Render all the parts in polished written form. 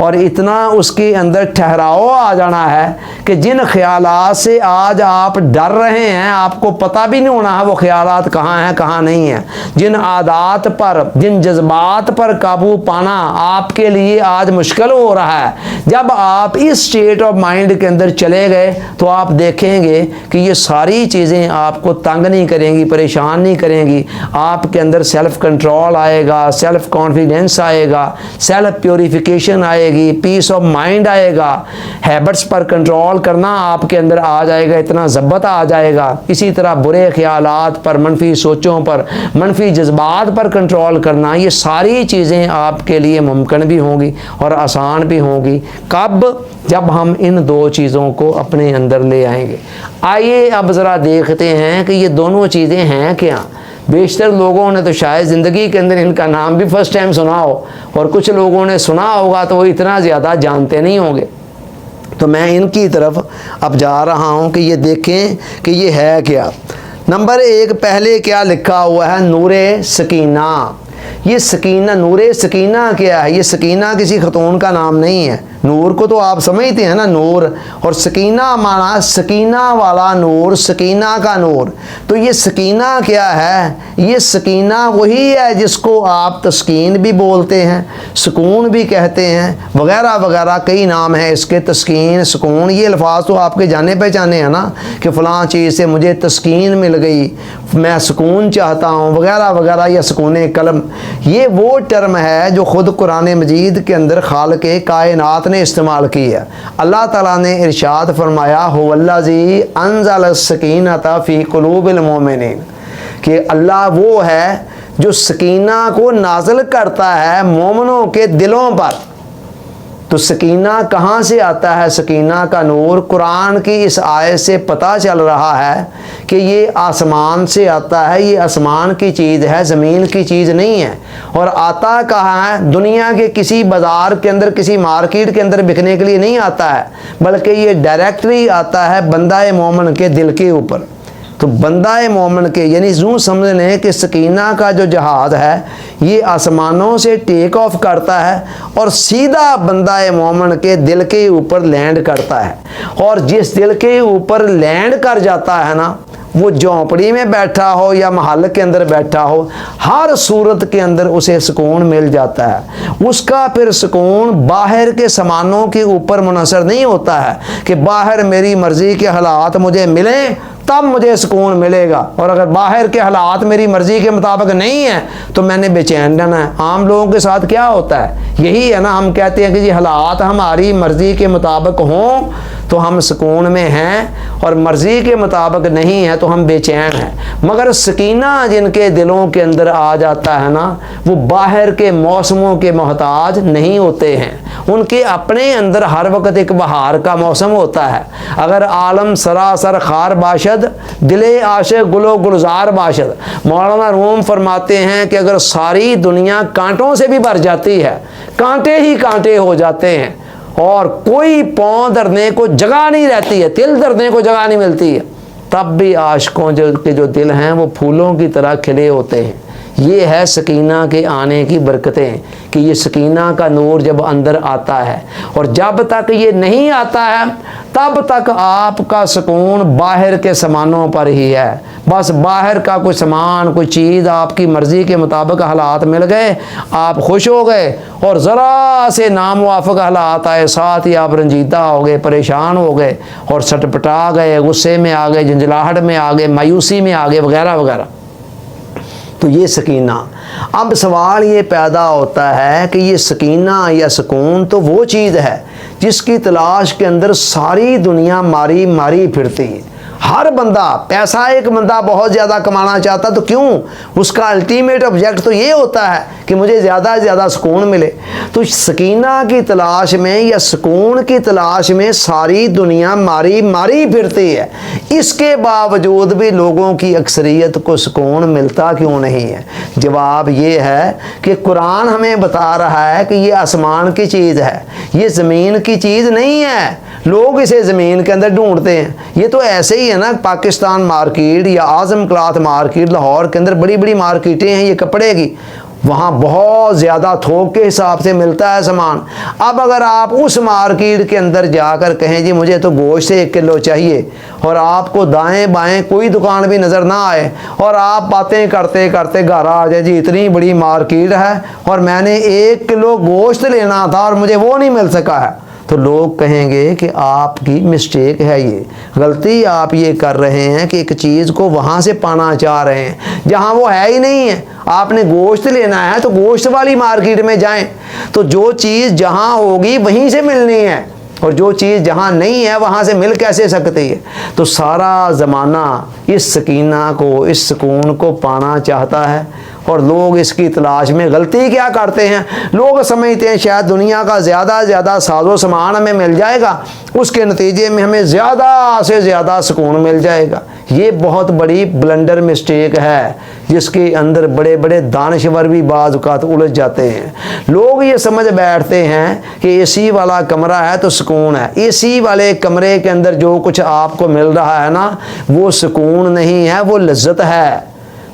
اور اتنا اس کے اندر ٹھہراؤ آ جانا ہے کہ جن خیالات سے آج آپ ڈر رہے ہیں آپ کو پتہ بھی نہیں ہونا ہے وہ خیالات کہاں ہیں کہاں نہیں ہیں. جن عادات پر جن جذبات پر قابو پانا آپ کے لیے آج مشکل ہو رہا ہے، جب آپ اس اسٹیٹ آف مائنڈ کے اندر چلے گئے تو آپ دیکھیں گے کہ یہ ساری چیزیں آپ کو تنگ نہیں کریں گی، پریشان نہیں کریں گی. آپ کے اندر سیلف کنٹرول آئے گا، سیلف کانفیڈنس آئے گا، سیلف پیوریفیکیشن آئے گی، پیس آف مائنڈ آئے گا، ہیبٹس پر کنٹرول کرنا آپ کے اندر آ جائے گا، اتنا ضبط آ جائے گا. اسی طرح برے خیالات پر، منفی سوچوں پر، منفی جذبات پر کنٹرول کرنا، یہ ساری چیزیں آپ کے لیے ممکن بھی ہوں گی اور آسان بھی ہوں گی. کب؟ جب ہم ان دو چیزوں کو اپنے اندر لے آئیں گے. آئیے اب ذرا دیکھتے ہیں کہ یہ دونوں چیزیں ہیں کیا. بیشتر لوگوں نے تو شاید زندگی کے اندر ان کا نام بھی فرسٹ ٹائم سنا ہو، اور کچھ لوگوں نے سنا ہوگا تو وہ اتنا زیادہ جانتے نہیں ہوں گے. تو میں ان کی طرف اب جا رہا ہوں کہ یہ دیکھیں کہ یہ ہے کیا. نمبر 1 پہلے کیا لکھا ہوا ہے؟ نور سکینہ. یہ سکینہ، نور سکینہ کیا ہے؟ یہ سکینہ کسی خاتون کا نام نہیں ہے. نور کو تو آپ سمجھتے ہیں نا، نور، اور سکینہ مانا سکینہ والا نور، سکینہ کا نور. تو یہ سکینہ کیا ہے؟ یہ سکینہ وہی ہے جس کو آپ تسکین بھی بولتے ہیں، سکون بھی کہتے ہیں، وغیرہ وغیرہ کئی نام ہیں اس کے. تسکین، سکون، یہ الفاظ تو آپ کے جانے پہچانے ہیں نا کہ فلاں چیز سے مجھے تسکین مل گئی، میں سکون چاہتا ہوں، وغیرہ وغیرہ، یا سکون قلب. یہ وہ ٹرم ہے جو خود قرآن مجید کے اندر خالق کائنات نے استعمال کی ہے. اللہ تعالیٰ نے ارشاد فرمایا هو الذی انزل السکینۃ فی قلوب المؤمنین، کہ اللہ وہ ہے جو سکینہ کو نازل کرتا ہے مومنوں کے دلوں پر. تو سکینہ کہاں سے آتا ہے؟ سکینہ کا نور قرآن کی اس آیت سے پتہ چل رہا ہے کہ یہ آسمان سے آتا ہے، یہ آسمان کی چیز ہے، زمین کی چیز نہیں ہے. اور آتا کہاں ہے؟ دنیا کے کسی بازار کے اندر، کسی مارکیٹ کے اندر بکنے کے لیے نہیں آتا ہے، بلکہ یہ ڈائریکٹلی آتا ہے بندہ مومن کے دل کے اوپر. تو بندہ مومن کے، یعنی یوں سمجھ لیں کہ سکینہ کا جو جہاز ہے یہ آسمانوں سے ٹیک آف کرتا ہے اور سیدھا بندہ مومن کے دل کے اوپر لینڈ کرتا ہے. اور جس دل کے اوپر لینڈ کر جاتا ہے نا، وہ جھونپڑی میں بیٹھا ہو یا محل کے اندر بیٹھا ہو، ہر صورت کے اندر اسے سکون مل جاتا ہے. اس کا پھر سکون باہر کے سامانوں کے اوپر منحصر نہیں ہوتا ہے کہ باہر میری مرضی کے حالات مجھے ملیں تب مجھے سکون ملے گا، اور اگر باہر کے حالات میری مرضی کے مطابق نہیں ہیں تو میں نے بے چین رہنا ہے. عام لوگوں کے ساتھ کیا ہوتا ہے؟ یہی ہے نا، ہم کہتے ہیں کہ جی حالات ہماری مرضی کے مطابق ہوں تو ہم سکون میں ہیں، اور مرضی کے مطابق نہیں ہے تو ہم بے چین ہیں. مگر سکینہ جن کے دلوں کے اندر آ جاتا ہے نا، وہ باہر کے موسموں کے محتاج نہیں ہوتے ہیں. ان کے اپنے اندر ہر وقت ایک بہار کا موسم ہوتا ہے. اگر عالم سراسر خار باشد، دل عاشق گل و گلزار باشد. مولانا روم فرماتے ہیں کہ اگر ساری دنیا کانٹوں سے بھی بھر جاتی ہے، کانٹے ہی کانٹے ہو جاتے ہیں، اور کوئی پاؤں دھرنے کو جگہ نہیں رہتی ہے، دل دھرنے کو جگہ نہیں ملتی ہے، تب بھی عاشقوں کے جو دل ہیں وہ پھولوں کی طرح کھلے ہوتے ہیں. یہ ہے سکینہ کے آنے کی برکتیں، کہ یہ سکینہ کا نور جب اندر آتا ہے. اور جب تک یہ نہیں آتا ہے تب تک آپ کا سکون باہر کے سامانوں پر ہی ہے. بس باہر کا کوئی سامان، کوئی چیز آپ کی مرضی کے مطابق حالات مل گئے، آپ خوش ہو گئے، اور ذرا سے ناموافق حالات آئے ساتھ ہی آپ رنجیدہ ہو گئے، پریشان ہو گئے، اور سٹپٹا گئے، غصے میں آ گئے، جھنجھلاہٹ میں آ گئے، مایوسی میں آ گئے، وغیرہ وغیرہ. تو یہ سکینہ. اب سوال یہ پیدا ہوتا ہے کہ یہ سکینہ یا سکون تو وہ چیز ہے جس کی تلاش کے اندر ساری دنیا ماری ماری پھرتی ہے. ہر بندہ، پیسہ ایک بندہ بہت زیادہ کمانا چاہتا تو کیوں؟ اس کا الٹیمیٹ آبجیکٹ تو یہ ہوتا ہے کہ مجھے زیادہ سے زیادہ سکون ملے. تو سکینہ کی تلاش میں یا سکون کی تلاش میں ساری دنیا ماری ماری پھرتی ہے. اس کے باوجود بھی لوگوں کی اکثریت کو سکون ملتا کیوں نہیں ہے؟ جواب یہ ہے کہ قرآن ہمیں بتا رہا ہے کہ یہ آسمان کی چیز ہے، یہ زمین کی چیز نہیں ہے. لوگ اسے زمین کے اندر ڈھونڈتے ہیں. یہ تو ایسے ہی ہے نا، پاکستان مارکیٹ یا اعظم کلاتھ مارکیٹ لاہور کے اندر بڑی بڑی مارکیٹیں ہیں یہ کپڑے کی، وہاں بہت زیادہ تھوک کے حساب سے ملتا ہے سامان۔ اب اگر آپ اس مارکیٹ کے اندر جا کر کہیں جی مجھے تو گوشت 1 کلو چاہیے، اور آپ کو دائیں بائیں کوئی دکان بھی نظر نہ آئے، اور آپ باتیں کرتے کرتے گھر آ جائے جی اتنی بڑی مارکیٹ ہے اور میں نے 1 کلو گوشت لینا تھا اور مجھے وہ نہیں مل سکا ہے، تو لوگ کہیں گے کہ آپ کی مسٹیک ہے، یہ غلطی آپ یہ کر رہے ہیں کہ ایک چیز کو وہاں سے پانا چاہ رہے ہیں جہاں وہ ہے ہی نہیں ہے۔ آپ نے گوشت لینا ہے تو گوشت والی مارکیٹ میں جائیں، تو جو چیز جہاں ہوگی وہیں سے ملنی ہے، اور جو چیز جہاں نہیں ہے وہاں سے مل کیسے سکتی ہے؟ تو سارا زمانہ اس سکینہ کو، اس سکون کو پانا چاہتا ہے، اور لوگ اس کی تلاش میں غلطی کیا کرتے ہیں؟ لوگ سمجھتے ہیں شاید دنیا کا زیادہ زیادہ ساز و سامان ہمیں مل جائے گا، اس کے نتیجے میں ہمیں زیادہ سے زیادہ سکون مل جائے گا۔ یہ بہت بڑی بلنڈر مسٹیک ہے، جس کے اندر بڑے بڑے دانشور بھی بعض اوقات الجھ جاتے ہیں۔ لوگ یہ سمجھ بیٹھتے ہیں کہ اے سی والا کمرہ ہے تو سکون ہے۔ اے سی والے کمرے کے اندر جو کچھ آپ کو مل رہا ہے نا، وہ سکون نہیں ہے، وہ لذت ہے۔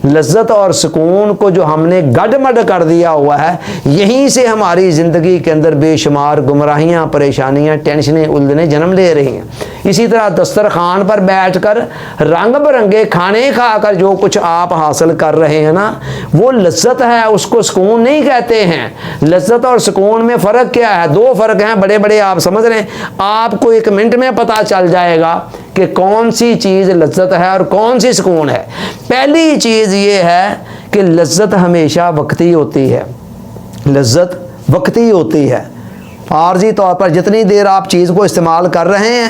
لذت اور سکون کو جو ہم نے گڈ مڈ کر دیا ہوا ہے، یہیں سے ہماری زندگی کے اندر بے شمار گمراہیاں، پریشانیاں، ٹینشنیں، الجھنیں جنم لے رہی ہیں۔ اسی طرح دسترخوان پر بیٹھ کر رنگ برنگے کھانے کھا کر جو کچھ آپ حاصل کر رہے ہیں نا، وہ لذت ہے، اس کو سکون نہیں کہتے ہیں۔ لذت اور سکون میں فرق کیا ہے؟ 2 فرق ہیں بڑے بڑے، آپ سمجھ رہے ہیں۔ آپ کو 1 منٹ میں پتہ چل جائے گا کہ کون سی چیز لذت ہے اور کون سی سکون ہے۔ پہلی چیز یہ ہے کہ لذت ہمیشہ وقتی ہوتی ہے، لذت وقتی ہوتی ہے۔ عارضی طور پر جتنی دیر آپ چیز کو استعمال کر رہے ہیں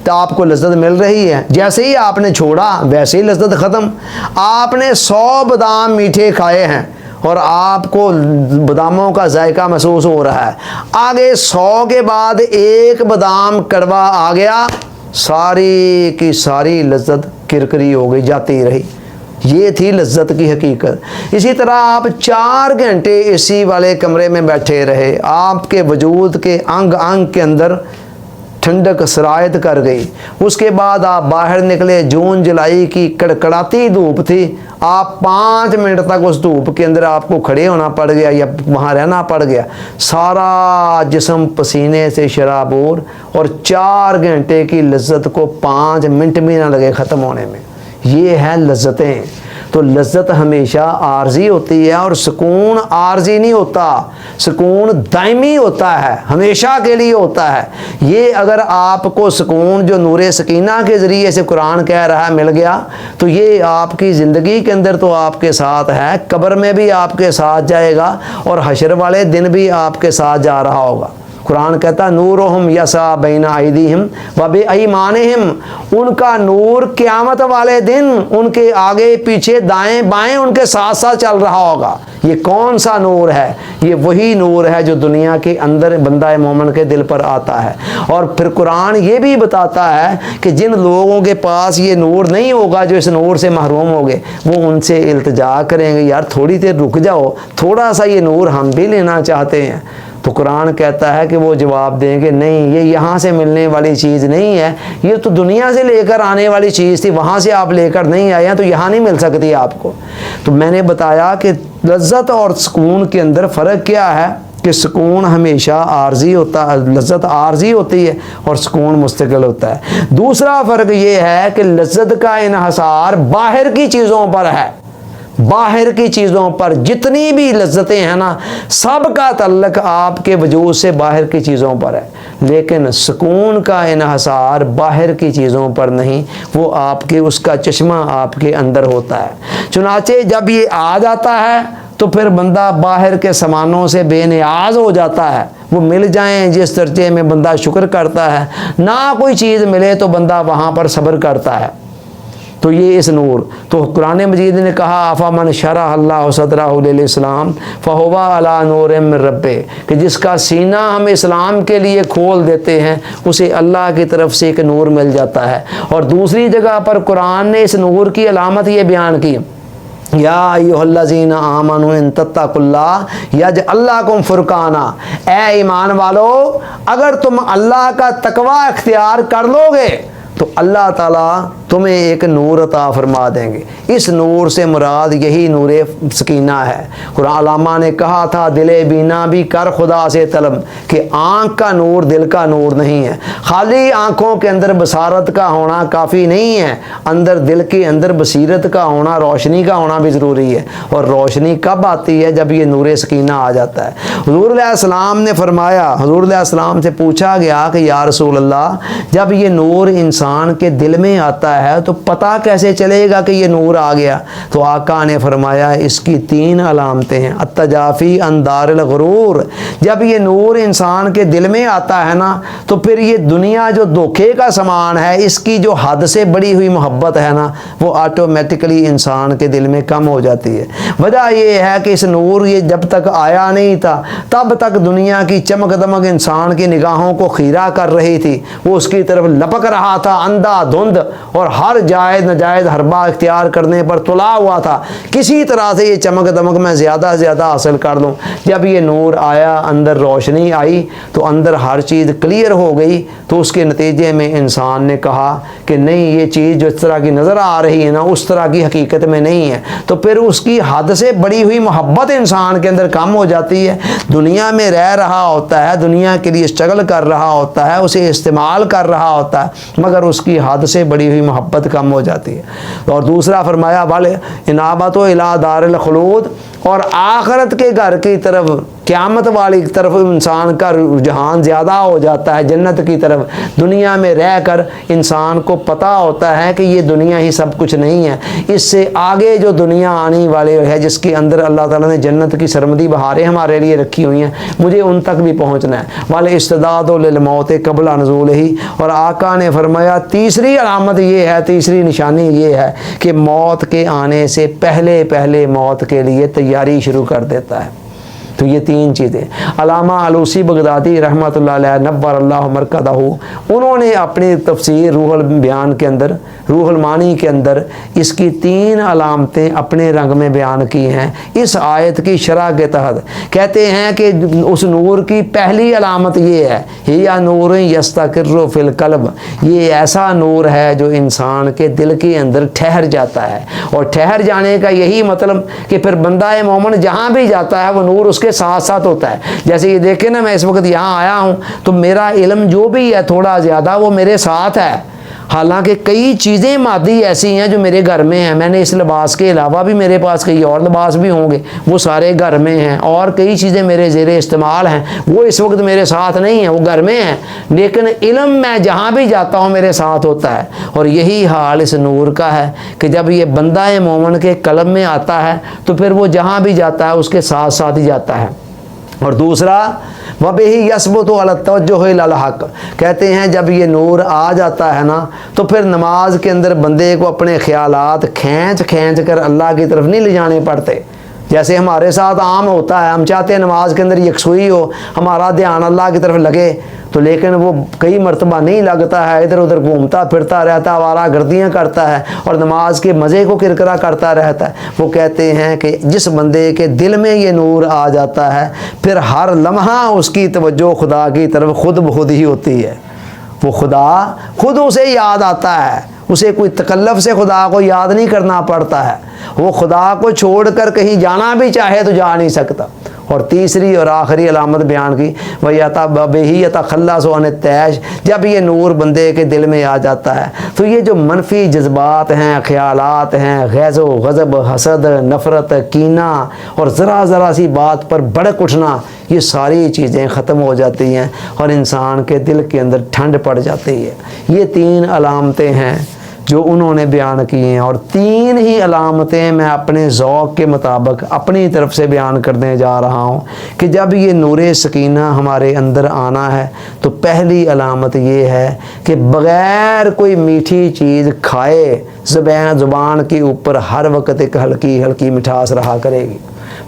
تو آپ کو لذت مل رہی ہے، جیسے ہی آپ نے چھوڑا ویسے ہی لذت ختم۔ آپ نے 100 بادام میٹھے کھائے ہیں اور آپ کو باداموں کا ذائقہ محسوس ہو رہا ہے، آگے 100 کے بعد 1 بادام کڑوا آ گیا، ساری کی ساری لذت کرکری ہو گئی، جاتی رہی۔ یہ تھی لذت کی حقیقت۔ اسی طرح آپ 4 گھنٹے اے سی والے کمرے میں بیٹھے رہے، آپ کے وجود کے انگ انگ کے اندر ٹھنڈک سرایت کر گئی، اس کے بعد آپ باہر نکلے، جون جولائی کی کڑکڑاتی دھوپ تھی، آپ 5 منٹ تک اس دھوپ کے اندر آپ کو کھڑے ہونا پڑ گیا یا وہاں رہنا پڑ گیا، سارا جسم پسینے سے شرابور، اور 4 گھنٹے کی لذت کو 5 منٹ بھی نہ لگے ختم ہونے میں۔ یہ ہیں لذتیں۔ تو لذت ہمیشہ عارضی ہوتی ہے اور سکون عارضی نہیں ہوتا، سکون دائمی ہوتا ہے، ہمیشہ کے لیے ہوتا ہے۔ یہ اگر آپ کو سکون جو نور سکینہ کے ذریعے سے قرآن کہہ رہا ہے مل گیا، تو یہ آپ کی زندگی کے اندر تو آپ کے ساتھ ہے، قبر میں بھی آپ کے ساتھ جائے گا اور حشر والے دن بھی آپ کے ساتھ جا رہا ہوگا۔ قرآن کہتا نورہم یسعی بین ایدیہم و بایمانہم، ان کا نور قیامت والے دن ان کے آگے پیچھے دائیں بائیں ان کے ساتھ ساتھ چل رہا ہوگا۔ یہ کون سا نور ہے؟ یہ وہی نور ہے جو دنیا کے اندر بندہ مومن کے دل پر آتا ہے۔ اور پھر قرآن یہ بھی بتاتا ہے کہ جن لوگوں کے پاس یہ نور نہیں ہوگا، جو اس نور سے محروم ہوگے، وہ ان سے التجا کریں گے، یار تھوڑی دیر رک جاؤ، تھوڑا سا یہ نور ہم بھی لینا چاہتے ہیں۔ تو قرآن کہتا ہے کہ وہ جواب دیں گے نہیں، یہ یہاں سے ملنے والی چیز نہیں ہے، یہ تو دنیا سے لے کر آنے والی چیز تھی، وہاں سے آپ لے کر نہیں آئے ہیں تو یہاں نہیں مل سکتی آپ کو۔ تو میں نے بتایا کہ لذت اور سکون کے اندر فرق کیا ہے، کہ سکون ہمیشہ عارضی ہوتا ہے، لذت عارضی ہوتی ہے اور سکون مستقل ہوتا ہے۔ دوسرا فرق یہ ہے کہ لذت کا انحصار باہر کی چیزوں پر ہے، باہر کی چیزوں پر جتنی بھی لذتیں ہیں نا، سب کا تعلق آپ کے وجود سے باہر کی چیزوں پر ہے، لیکن سکون کا انحصار باہر کی چیزوں پر نہیں، وہ آپ کے اس کا چشمہ آپ کے اندر ہوتا ہے۔ چنانچہ جب یہ آ جاتا ہے تو پھر بندہ باہر کے سامانوں سے بے نیاز ہو جاتا ہے، وہ مل جائیں جس درجے میں بندہ شکر کرتا ہے، نہ کوئی چیز ملے تو بندہ وہاں پر صبر کرتا ہے۔ تو یہ اس نور، تو قرآن مجید نے کہا افمن شرح اللہ صدرہ للاسلام فہو علی نور من ربہ، کہ جس کا سینہ ہم اسلام کے لیے کھول دیتے ہیں اسے اللہ کی طرف سے ایک نور مل جاتا ہے۔ اور دوسری جگہ پر قرآن نے اس نور کی علامت یہ بیان کی، یا ایھا الذین آمنوا ان تتقوا اللہ یجعل لکم فرقانا، اے ایمان والو اگر تم اللہ کا تقوی اختیار کر لو گے تو اللہ تعالیٰ تمہیں ایک نور عطا فرما دیں گے۔ اس نور سے مراد یہی نور سکینہ ہے۔ قرآن علامہ نے کہا تھا دل بینا بھی کر خدا سے طلب، کہ آنکھ کا نور دل کا نور نہیں ہے، خالی آنکھوں کے اندر بصارت کا ہونا کافی نہیں ہے، اندر دل کے اندر بصیرت کا ہونا، روشنی کا ہونا بھی ضروری ہے۔ اور روشنی کب آتی ہے؟ جب یہ نور سکینہ آ جاتا ہے۔ حضور علیہ السلام نے فرمایا، حضور علیہ السلام سے پوچھا گیا کہ یا رسول اللہ، جب یہ نور انسان کے دل میں آتا ہے تو پتہ کیسے چلے گا کہ یہ نور آ گیا؟ تو آقا نے فرمایا اس کی 3 علامتیں ہیں۔ التجافی عن دار الغرور، جب یہ نور انسان کے دل میں آتا ہے نا تو پھر یہ دنیا جو دھوکے کا سامان ہے، اس کی جو حد سے بڑی ہوئی محبت ہے نا، وہ آٹومیٹکلی انسان کے دل میں کم ہو جاتی ہے۔ وجہ یہ ہے کہ اس نور یہ جب تک آیا نہیں تھا تب تک دنیا کی چمک دمک انسان کی نگاہوں کو خیرہ کر رہی تھی، وہ اس کی طرف لپک رہا تھا اندھا دھند، اور ہر جائز نجائز حربہ اختیار کرنے پر تلا ہوا تھا، کسی طرح سے یہ چمک دمک میں زیادہ سے زیادہ حاصل کر لوں۔ جب یہ نور آیا، اندر روشنی آئی تو اندر ہر چیز کلیئر ہو گئی، تو اس کے نتیجے میں انسان نے کہا کہ نہیں، یہ چیز جو اس طرح کی نظر آ رہی ہے نا اس طرح کی حقیقت میں نہیں ہے، تو پھر اس کی حد سے بڑی ہوئی محبت انسان کے اندر کم ہو جاتی ہے۔ دنیا میں رہ رہا ہوتا ہے، دنیا کے لیے اسٹرگل کر رہا ہوتا ہے، اسے استعمال کر رہا ہوتا ہے، مگر اس کی حد سے بڑی ہوئی محبت کم ہو جاتی ہے۔ اور دوسرا فرمایا والے انابت و الی دار الخلود، اور آخرت کے گھر کی طرف، قیامت والی طرف انسان کا رجحان زیادہ ہو جاتا ہے، جنت کی طرف۔ دنیا میں رہ کر انسان کو پتہ ہوتا ہے کہ یہ دنیا ہی سب کچھ نہیں ہے، اس سے آگے جو دنیا آنے والے ہے، جس کے اندر اللہ تعالیٰ نے جنت کی سرمدی بہاریں ہمارے لیے رکھی ہوئی ہیں، مجھے ان تک بھی پہنچنا ہے۔ والے استعداد للموت قبل نزول ہی، اور آقا نے فرمایا تیسری علامت یہ ہے، تیسری نشانی یہ ہے کہ موت کے آنے سے پہلے پہلے موت کے لیے تیاری شروع کر دیتا ہے۔ تو یہ 3 چیزیں علامہ علوسی بغدادی رحمۃ اللہ علیہ نور اللہ مرکزہ، انہوں نے اپنی تفسیر روح البیان کے اندر، روح المعانی کے اندر اس کی 3 علامتیں اپنے رنگ میں بیان کی ہیں اس آیت کی شرح کے تحت۔ کہتے ہیں کہ اس نور کی پہلی علامت یہ ہے، یا نور یستقر فی القلب، یہ ایسا نور ہے جو انسان کے دل کے اندر ٹھہر جاتا ہے، اور ٹھہر جانے کا یہی مطلب کہ پھر بندہ مومن جہاں بھی جاتا ہے وہ نور اس کے ساتھ ساتھ ہوتا ہے۔ جیسے یہ دیکھیں نا، میں اس وقت یہاں آیا ہوں تو میرا علم جو بھی ہے تھوڑا زیادہ وہ میرے ساتھ ہے، حالانکہ کئی چیزیں مادی ایسی ہیں جو میرے گھر میں ہیں، میں نے اس لباس کے علاوہ بھی میرے پاس کئی اور لباس بھی ہوں گے، وہ سارے گھر میں ہیں، اور کئی چیزیں میرے زیر استعمال ہیں، وہ اس وقت میرے ساتھ نہیں ہیں، وہ گھر میں ہیں، لیکن علم میں جہاں بھی جاتا ہوں میرے ساتھ ہوتا ہے۔ اور یہی حال اس نور کا ہے کہ جب یہ بندہ مومن کے قلب میں آتا ہے تو پھر وہ جہاں بھی جاتا ہے اس کے ساتھ ساتھ ہی جاتا ہے۔ اور دوسرا وَبِهِ يَثْبُتُ عَلَى التَّوَجُّهِ إِلَى الْحَقِّ، کہتے ہیں جب یہ نور آ جاتا ہے نا تو پھر نماز کے اندر بندے کو اپنے خیالات کھینچ کھینچ کر اللہ کی طرف نہیں لے جانے پڑتے، جیسے ہمارے ساتھ عام ہوتا ہے۔ ہم چاہتے ہیں نماز کے اندر یکسوئی ہو، ہمارا دھیان اللہ کی طرف لگے، تو لیکن وہ کئی مرتبہ نہیں لگتا ہے، ادھر ادھر گھومتا پھرتا رہتا ہے، آوارہ گردیاں کرتا ہے اور نماز کے مزے کو کرکرا کرتا رہتا ہے۔ وہ کہتے ہیں کہ جس بندے کے دل میں یہ نور آ جاتا ہے پھر ہر لمحہ اس کی توجہ خدا کی طرف خود بخود ہی ہوتی ہے، وہ خدا خود اسے یاد آتا ہے، اسے کوئی تکلف سے خدا کو یاد نہیں کرنا پڑتا ہے، وہ خدا کو چھوڑ کر کہیں جانا بھی چاہے تو جا نہیں سکتا۔ اور تیسری اور آخری علامت بیان کی وَيَتَبَّهِ يَتَخَلَّصُ عَنِ التَّعَشِ، جب یہ نور بندے کے دل میں آ جاتا ہے تو یہ جو منفی جذبات ہیں، خیالات ہیں، غیظ و غضب، حسد، نفرت، کینہ اور ذرا ذرا سی بات پر بھڑک اٹھنا، یہ ساری چیزیں ختم ہو جاتی ہیں اور انسان کے دل کے اندر ٹھنڈ پڑ جاتی ہے۔ یہ 3 علامتیں ہیں جو انہوں نے بیان کی ہیں، اور 3 ہی علامتیں میں اپنے ذوق کے مطابق اپنی طرف سے بیان کرنے جا رہا ہوں کہ جب یہ نور سکینہ ہمارے اندر آنا ہے تو پہلی علامت یہ ہے کہ بغیر کوئی میٹھی چیز کھائے زبان کے اوپر ہر وقت ایک ہلکی ہلکی مٹھاس رہا کرے گی۔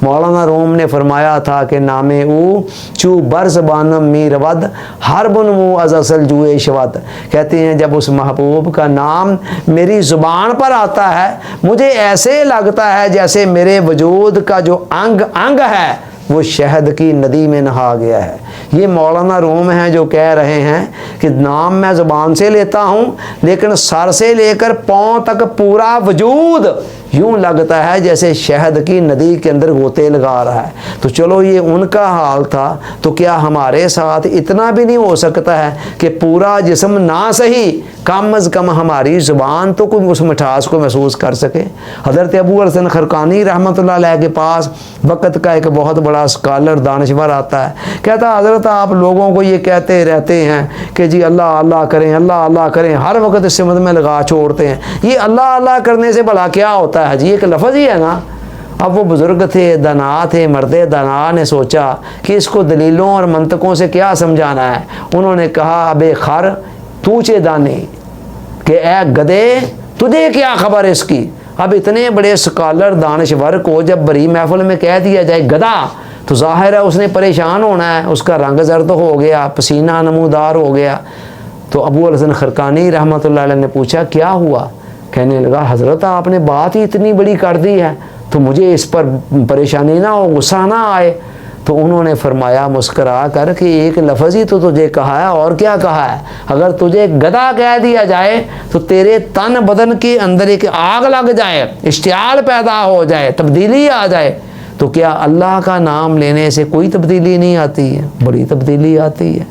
مولانا روم نے فرمایا تھا کہ نام او چو بر زبانم می رود ہر بن مو از اصل جوئے شود، کہتے ہیں جب اس محبوب کا نام میری زبان پر آتا ہے مجھے ایسے لگتا ہے جیسے میرے وجود کا جو انگ ہے وہ شہد کی ندی میں نہا گیا ہے۔ یہ مولانا روم ہیں جو کہہ رہے ہیں کہ نام میں زبان سے لیتا ہوں لیکن سر سے لے کر پاؤں تک پورا وجود یوں لگتا ہے جیسے شہد کی ندی کے اندر غوطے لگا رہا ہے۔ تو چلو یہ ان کا حال تھا، تو کیا ہمارے ساتھ اتنا بھی نہیں ہو سکتا ہے کہ پورا جسم نہ صحیح کم از کم ہماری زبان تو کوئی اس مٹھاس کو محسوس کر سکے؟ حضرت ابو الحسن خرقانی رحمۃ اللہ علیہ کے پاس وقت کا ایک بہت بڑا اسکالر دانشور آتا ہے، کہتا حضرت آپ لوگوں کو یہ کہتے رہتے ہیں کہ جی اللہ اللہ کریں، اللہ اللہ کریں، ہر وقت اس سمت میں لگا چھوڑتے ہیں، یہ اللہ اللہ کرنے سے بھلا کیا ہوتا ہے جی؟ ایک لفظ ہی ہے نا۔ اب وہ بزرگ تھے، دانا تھے، مرد دانا نے سوچا کہ اس کو دلیلوں اور منطقوں سے کیا سمجھانا ہے۔ انہوں نے کہا ابے خر توچے دانی، کہ اے گدے تجھے کیا خبر اس کی؟ اب اتنے بڑے اسکالر دانشور کو جب بڑی محفل میں کہہ دیا جائے گدا، تو ظاہر ہے اس نے پریشان ہونا ہے، اس کا رنگ زرد ہو گیا، پسینہ نمودار ہو گیا۔ تو ابو الحسن خرقانی رحمۃ اللہ علیہ نے پوچھا کیا ہوا؟ کہنے لگا حضرت آپ نے بات ہی اتنی بڑی کر دی ہے تو مجھے اس پر پریشانی نہ ہو، غصہ نہ آئے۔ تو انہوں نے فرمایا مسکرا کر کہ ایک لفظ ہی تو تجھے کہا ہے، اور کیا کہا ہے؟ اگر تجھے گدھا کہہ دیا جائے تو تیرے تن بدن کے اندر ایک آگ لگ جائے، اشتعال پیدا ہو جائے، تبدیلی آ جائے، تو کیا اللہ کا نام لینے سے کوئی تبدیلی نہیں آتی ہے؟ بڑی تبدیلی آتی ہے۔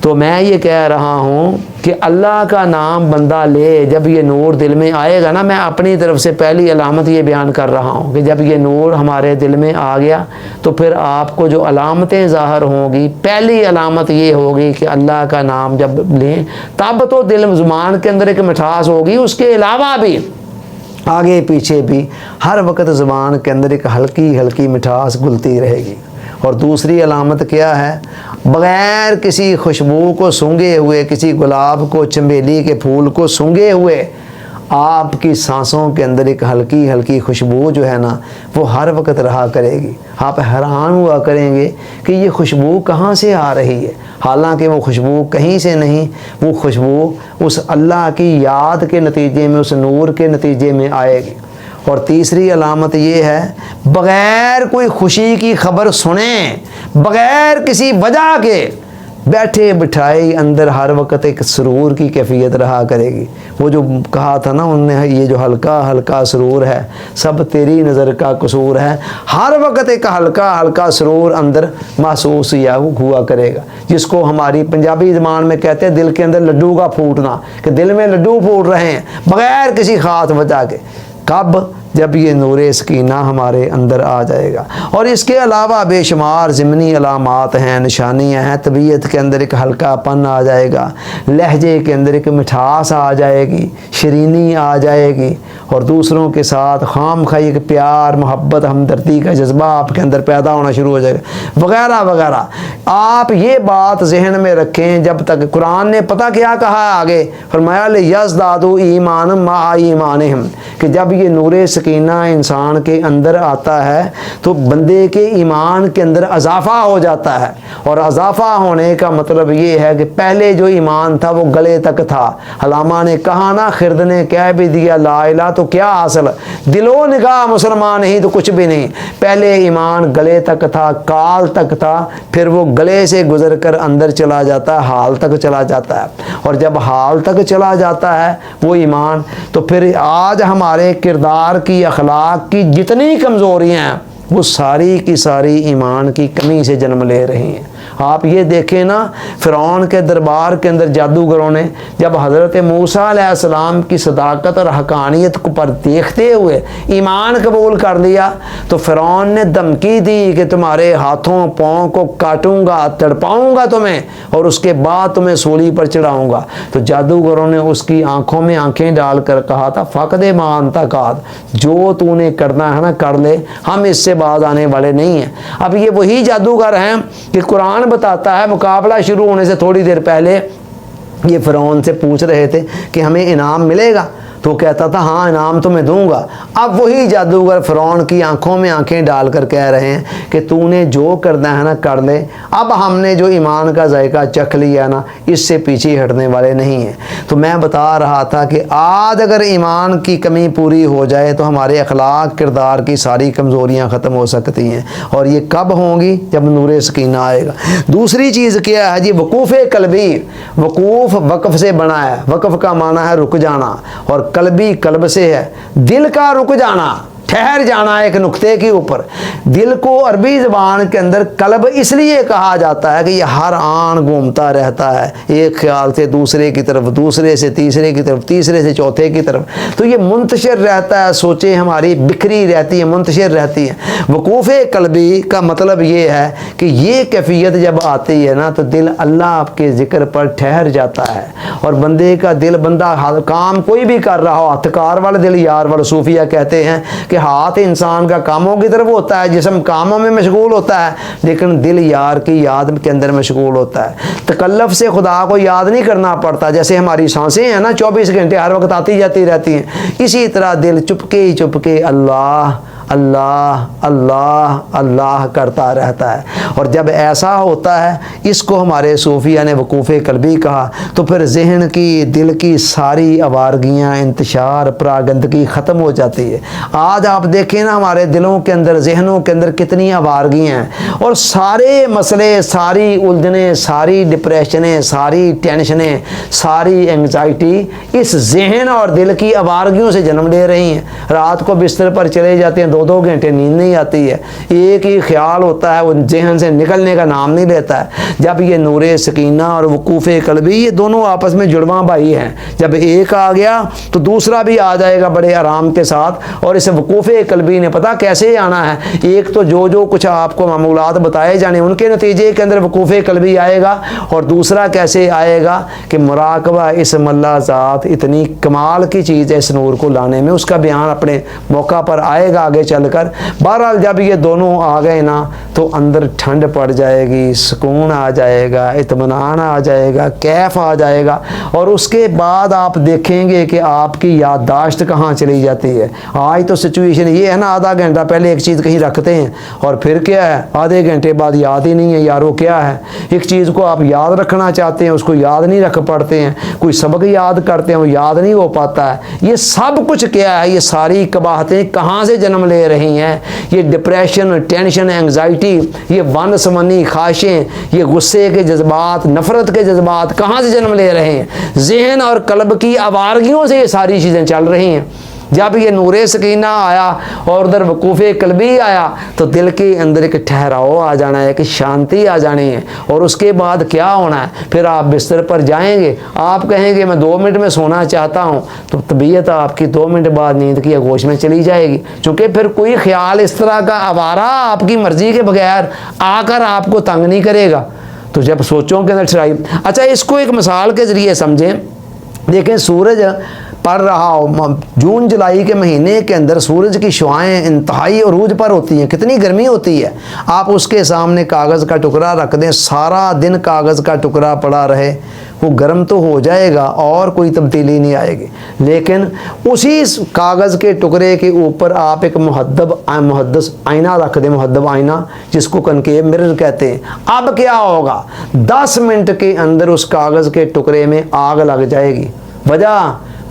تو میں یہ کہہ رہا ہوں کہ اللہ کا نام بندہ لے، جب یہ نور دل میں آئے گا نا، میں اپنی طرف سے پہلی علامت یہ بیان کر رہا ہوں کہ جب یہ نور ہمارے دل میں آ گیا تو پھر آپ کو جو علامتیں ظاہر ہوں گی، پہلی علامت یہ ہوگی کہ اللہ کا نام جب لیں تب تو دل زبان کے اندر ایک مٹھاس ہوگی، اس کے علاوہ بھی آگے پیچھے بھی ہر وقت زبان کے اندر ایک ہلکی ہلکی مٹھاس گھلتی رہے گی۔ اور دوسری علامت کیا ہے؟ بغیر کسی خوشبو کو سونگھے ہوئے، کسی گلاب کو، چنبیلی کے پھول کو سونگھے ہوئے آپ کی سانسوں کے اندر ایک ہلکی ہلکی خوشبو جو ہے نا وہ ہر وقت رہا کرے گی۔ آپ حیران ہوا کریں گے کہ یہ خوشبو کہاں سے آ رہی ہے، حالانکہ وہ خوشبو کہیں سے نہیں، وہ خوشبو اس اللہ کی یاد کے نتیجے میں، اس نور کے نتیجے میں آئے گی۔ اور تیسری علامت یہ ہے بغیر کوئی خوشی کی خبر سنیں، بغیر کسی وجہ کے بیٹھے بٹھائے اندر ہر وقت ایک سرور کی کیفیت رہا کرے گی۔ وہ جو کہا تھا نا انہوں نے، یہ جو ہلکا ہلکا سرور ہے سب تیری نظر کا قصور ہے، ہر وقت ایک ہلکا ہلکا سرور اندر محسوس ہوا کرے گا، جس کو ہماری پنجابی زبان میں کہتے ہیں دل کے اندر لڈو کا پھوٹنا، کہ دل میں لڈو پھوٹ رہے ہیں بغیر کسی خاص وجہ کے۔ کب؟ جب یہ نور سکینہ ہمارے اندر آ جائے گا۔ اور اس کے علاوہ بے شمار ضمنی علامات ہیں، نشانیاں ہیں۔ طبیعت کے اندر ایک ہلکا پن آ جائے گا، لہجے کے اندر ایک مٹھاس آ جائے گی، شیرینی آ جائے گی، اور دوسروں کے ساتھ خام خواہ ایک پیار، محبت، ہمدردی کا جذبہ آپ کے اندر پیدا ہونا شروع ہو جائے گا، وغیرہ وغیرہ۔ آپ یہ بات ذہن میں رکھیں، جب تک قرآن نے پتہ کیا کہا ہے آگے، فرمایا لِیَزْدَادُوا ایمانا مع ایمانہم، کہ جب یہ نور سکینہ انسان کے اندر آتا ہے تو بندے کے ایمان کے اندر اضافہ ہو جاتا ہے، اور اضافہ ہونے کا مطلب یہ ہے کہ پہلے جو ایمان تھا وہ گلے تک تھا۔ علامہ نے کہا نا، خرد نے کہہ بھی دیا لا الہ تو کیا حاصل؟ دل و نگاہ مسلمان نہیں تو کچھ بھی نہیں۔ پہلے ایمان گلے تک تھا، کال تک تھا، پھر وہ گلے سے گزر کر اندر چلا جاتا ہے، حال تک چلا جاتا ہے، اور جب حال تک چلا جاتا ہے وہ ایمان، تو پھر آج ہمارے کردار کی، اخلاق کی جتنی کمزوریاں ہیں وہ ساری کی ساری ایمان کی کمی سے جنم لے رہی ہیں۔ آپ یہ دیکھیں نا، فرعون کے دربار کے اندر جادوگروں نے جب حضرت موسیٰ علیہ السلام کی صداقت اور حقانیت کو پر دیکھتے ہوئے ایمان قبول کر لیا، تو فرعون نے دھمکی دی کہ تمہارے ہاتھوں پاؤں کو کاٹوں گا، تڑپاؤں گا تمہیں، اور اس کے بعد تمہیں سولی پر چڑھاؤں گا۔ تو جادوگروں نے اس کی آنکھوں میں آنکھیں ڈال کر کہا تھا فقد ما انت قاد، جو تو نے کرنا ہے نا کر لے، ہم اس سے باز آنے والے نہیں ہیں۔ اب یہ وہی جادوگر ہیں کہ قرآن بتاتا ہے مقابلہ شروع ہونے سے تھوڑی دیر پہلے یہ فرعون سے پوچھ رہے تھے کہ ہمیں انعام ملے گا، تو کہتا تھا ہاں انعام تو میں دوں گا۔ اب وہی جادوگر فرعون کی آنکھوں میں آنکھیں ڈال کر کہہ رہے ہیں کہ تو نے جو کرنا ہے نا کر لے، اب ہم نے جو ایمان کا ذائقہ چکھ لیا نا اس سے پیچھے ہٹنے والے نہیں ہیں۔ تو میں بتا رہا تھا کہ آج اگر ایمان کی کمی پوری ہو جائے تو ہمارے اخلاق کردار کی ساری کمزوریاں ختم ہو سکتی ہیں، اور یہ کب ہوں گی؟ جب نور سکینہ آئے گا۔ دوسری چیز کیا ہے جی؟ وقوف قلبی۔ وقوف وقف سے بنا ہے، وقف کا معنی ہے رک جانا، اور قلبی قلب سے ہے دل کا رک جانا، ٹھہر جانا ایک نقطے کے اوپر۔ دل کو عربی زبان کے اندر قلب اس لیے کہا جاتا ہے کہ یہ ہر آن گھومتا رہتا ہے، ایک خیال سے دوسرے کی طرف، دوسرے سے تیسرے کی طرف، تیسرے سے چوتھے کی طرف، تو یہ منتشر رہتا ہے، سوچیں ہماری بکھری رہتی ہیں، منتشر رہتی ہیں۔ وقوف قلبی کا مطلب یہ ہے کہ یہ کیفیت جب آتی ہے نا تو دل اللہ کے ذکر پر ٹھہر جاتا ہے، اور بندے کا دل، بندہ کام کوئی بھی کر رہا ہو، ہتھکار والا دل یار والا، صوفیہ کہتے ہیں کہ ہاتھ انسان کا کاموں کی طرف ہوتا ہے، جسم کاموں میں مشغول ہوتا ہے، لیکن دل یار کی یاد کے اندر مشغول ہوتا ہے۔ تکلف سے خدا کو یاد نہیں کرنا پڑتا، جیسے ہماری سانسیں ہیں نا 24 گھنٹے ہر وقت آتی جاتی رہتی ہیں، اسی طرح دل چپکے ہی چپکے اللہ اللہ اللہ اللہ کرتا رہتا ہے۔ اور جب ایسا ہوتا ہے، اس کو ہمارے صوفیہ نے وقوف قلبی کہا، تو پھر ذہن کی، دل کی ساری آوارگیاں، انتشار، پراگندگی ختم ہو جاتی ہے۔ آج آپ دیکھیں نا ہمارے دلوں کے اندر، ذہنوں کے اندر کتنی آوارگیاں ہیں، اور سارے مسئلے، ساری الجھنیں، ساری ڈپریشنیں، ساری ٹینشنیں، ساری انگزائٹی اس ذہن اور دل کی آوارگیوں سے جنم لے رہی ہیں۔ رات کو بستر پر چلے جاتے ہیں، 2 گھنٹے نیند نہیں آتی ہے، ایک ہی خیال ہوتا ہے، وہ ذہن سے نکلنے کا نام نہیں لیتا ہے۔ جب یہ نور سکینہ اور وقوف قلبی، یہ دونوں آپس میں جڑواں بھائی ہیں، جب ایک آ گیا تو دوسرا بھی آ جائے گا بڑے آرام کے ساتھ۔ اور اس وقوف قلبی نے پتہ کیسے آنا ہے؟ ایک تو جو کچھ آپ کو معمولات بتائے جانے ان کے نتیجے کے اندر وقوف قلبی آئے گا، اور دوسرا کیسے آئے گا کہ مراقبہ اسم اللہ ذات اتنی کمال کی چیز ہے اس نور کو لانے میں، اس کا بیان اپنے موقع پر آئے گا آگے چل کر۔ بہرحال جب یہ دونوں آ گئے نا تو اندر ٹھنڈ پڑ جائے گی، سکون آ جائے گا، اطمینان آ جائے گا، کیف آ جائے گا، اور اس کے بعد آپ دیکھیں گے کہ آپ کی یادداشت کہاں چلی جاتی ہے۔ آج تو سچویشن یہ ہے نا، آدھا گھنٹہ پہلے ایک چیز کہیں رکھتے ہیں اور پھر کیا ہے آدھے گھنٹے بعد یاد ہی نہیں ہے یار وہ کیا ہے۔ ایک چیز کو آپ یاد رکھنا چاہتے ہیں، اس کو یاد نہیں رکھ پاتے ہیں، کوئی سبق یاد کرتے ہیں وہ یاد نہیں ہو پاتا ہے۔ یہ سب کچھ کیا ہے؟ یہ ساری قباحتیں کہاں سے جنم لے رہی ہیں؟ یہ ڈپریشن، ٹینشن، انگزائٹی، یہ ون سمنی خواہشیں، یہ غصے کے جذبات، نفرت کے جذبات کہاں سے جنم لے رہے ہیں؟ ذہن اور قلب کی آوارگیوں سے یہ ساری چیزیں چل رہی ہیں۔ جب یہ نور سکینہ آیا اور ادھر وقوف قلبی آیا تو دل کے اندر ایک ٹھہراؤ آ جانا ہے، کہ شانتی آ جانی ہے، اور اس کے بعد کیا ہونا ہے؟ پھر آپ بستر پر جائیں گے، آپ کہیں گے میں 2 منٹ میں سونا چاہتا ہوں، تو طبیعت آپ کی 2 منٹ بعد نیند کی آغوش میں چلی جائے گی، چونکہ پھر کوئی خیال اس طرح کا آوارہ آپ کی مرضی کے بغیر آ کر آپ کو تنگ نہیں کرے گا۔ تو جب سوچوں کے اندر ٹھہرائی، اچھا اس کو ایک مثال کے ذریعے سمجھیں۔ دیکھیں سورج پڑ رہا ہو، جون جولائی کے مہینے کے اندر سورج کی شعائیں انتہائی عروج پر ہوتی ہیں، کتنی گرمی ہوتی ہے۔ آپ اس کے سامنے کاغذ کا ٹکڑا رکھ دیں، سارا دن کاغذ کا ٹکڑا پڑا رہے، وہ گرم تو ہو جائے گا اور کوئی تبدیلی نہیں آئے گی، لیکن اسی کاغذ کے ٹکڑے کے اوپر آپ ایک محدث آئینہ رکھ دیں، محدب آئینہ جس کو کنکیو مرر کہتے ہیں۔ اب کیا ہوگا؟ 10 منٹ کے اندر اس کاغذ کے ٹکڑے میں آگ لگ جائے گی۔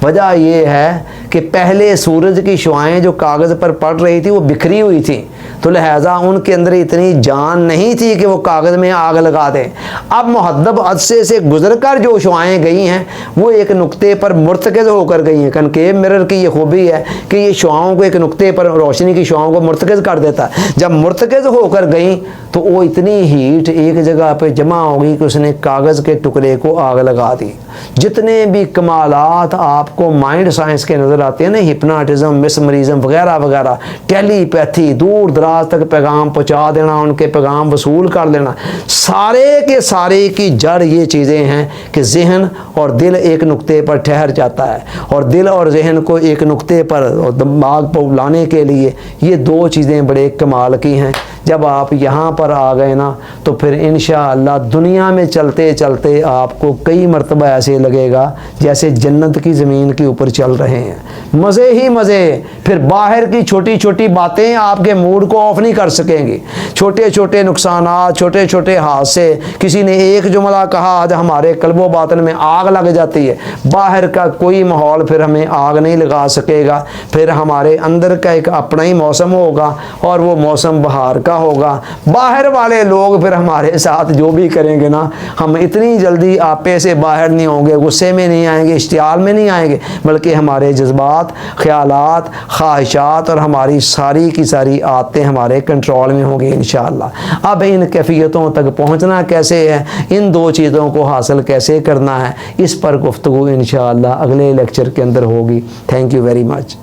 وجہ یہ ہے کہ پہلے سورج کی شعائیں جو کاغذ پر پڑ رہی تھی وہ بکھری ہوئی تھی، تو لہٰذا ان کے اندر اتنی جان نہیں تھی کہ وہ کاغذ میں آگ لگا دیں۔ اب محدب عدسے سے گزر کر جو شعائیں گئی ہیں وہ ایک نقطے پر مرتکز ہو کر گئی ہیں۔ کنکیو مرر کی یہ خوبی ہے کہ یہ شعاؤں کو ایک نقطے پر، روشنی کی شعاؤں کو مرتکز کر دیتا ہے۔ جب مرتکز ہو کر گئیں تو وہ اتنی ہیٹ ایک جگہ پہ جمع ہو گئی کہ اس نے کاغذ کے ٹکڑے کو آگ لگا دی۔ جتنے بھی کمالات آپ کو مائنڈ سائنس کے نظر آتے ہیں نا، ہپناٹزم، مسمریزم وغیرہ وغیرہ، ٹیلی پیتھی، دور دراز تک پیغام پہنچا دینا، ان کے پیغام وصول کر لینا، سارے کے سارے کی جڑ یہ چیزیں ہیں کہ ذہن اور دل ایک نقطے پر ٹھہر جاتا ہے، اور دل اور ذہن کو ایک نقطے پر دماغ پر لانے کے لیے یہ 2 چیزیں بڑے کمال کی ہیں۔ جب آپ یہاں پر آ گئے نا تو پھر انشاءاللہ دنیا میں چلتے چلتے آپ کو کئی مرتبہ ایسے لگے گا جیسے جنت کی زمین کے اوپر چل رہے ہیں، مزے ہی مزے۔ پھر باہر کی چھوٹی چھوٹی باتیں آپ کے موڈ کو آف نہیں کر سکیں گی، چھوٹے چھوٹے نقصانات، چھوٹے چھوٹے حادثے، کسی نے ایک جملہ کہا آج ہمارے قلب و باطن میں آگ لگ جاتی ہے۔ باہر کا کوئی ماحول پھر ہمیں آگ نہیں لگا سکے گا، پھر ہمارے اندر کا ایک اپنا ہی موسم ہوگا اور وہ موسم بہار کا ہوگا۔ باہر والے لوگ پھر ہمارے ساتھ جو بھی کریں گے نا، ہم اتنی جلدی آپے سے باہر نہیں ہوں گے، غصے میں نہیں آئیں گے، اشتعال میں نہیں آئیں گے، بلکہ ہمارے جذبات، خیالات، خواہشات اور ہماری ساری کی ساری عادتیں ہمارے کنٹرول میں ہوں گی انشاءاللہ۔ اب ان کیفیتوں تک پہنچنا کیسے ہے، ان دو چیزوں کو حاصل کیسے کرنا ہے، اس پر گفتگو انشاءاللہ اگلے لیکچر کے اندر ہوگی۔ Thank you very much.